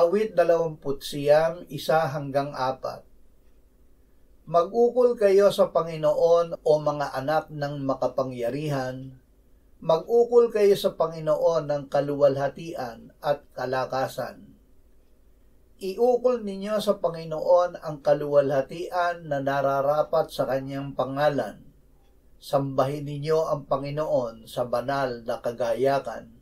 Awit 29, 1-4. Mag-ukol kayo sa Panginoon o mga anak ng makapangyarihan, mag-ukol kayo sa Panginoon ng kaluwalhatian at kalakasan. Iukol ninyo sa Panginoon ang kaluwalhatian na nararapat sa kanyang pangalan. Sambahin ninyo ang Panginoon sa banal na kagayakan.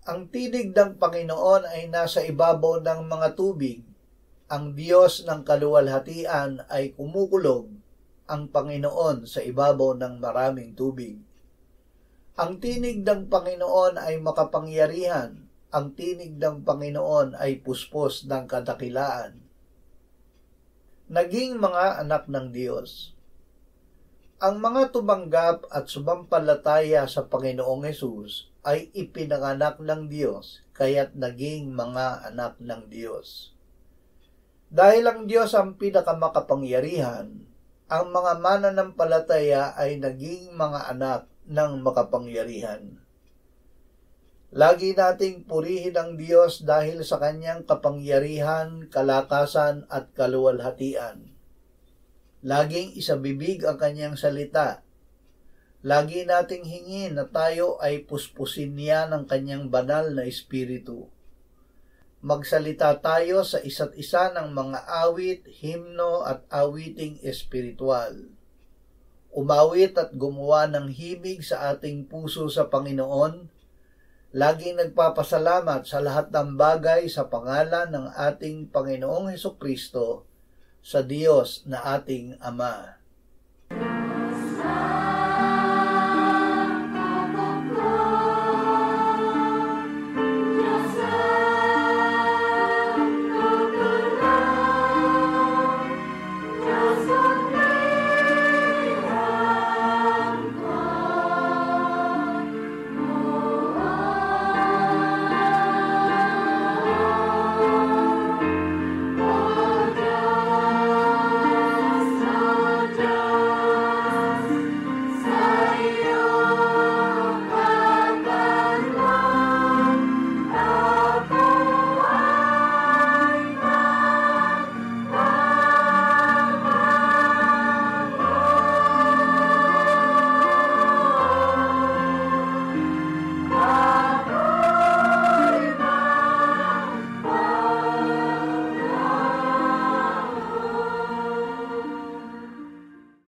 Ang tinig ng Panginoon ay nasa ibabaw ng mga tubig. Ang Diyos ng kaluwalhatian ay kumukulog, ang Panginoon sa ibabaw ng maraming tubig. Ang tinig ng Panginoon ay makapangyarihan. Ang tinig ng Panginoon ay puspos ng kadakilaan. Naging mga anak ng Diyos. Ang mga tumanggap at sumampalataya sa Panginoong Hesus ay ipinanganak ng Diyos, kaya't naging mga anak ng Diyos. Dahil ang Diyos ang pinakamakapangyarihan, ang mga mananampalataya ay naging mga anak ng makapangyarihan. Lagi nating purihin ang Diyos dahil sa kanyang kapangyarihan, kalakasan at kaluwalhatian. Laging isabibig ang kanyang salita. Lagi nating hingin na tayo ay puspusin niya ng kanyang banal na espiritu. Magsalita tayo sa isa't isa ng mga awit, himno at awiting espiritual. Umawit at gumawa ng himig sa ating puso sa Panginoon. Laging nagpapasalamat sa lahat ng bagay sa pangalan ng ating Panginoong Hesukristo, sa Diyos na ating Ama.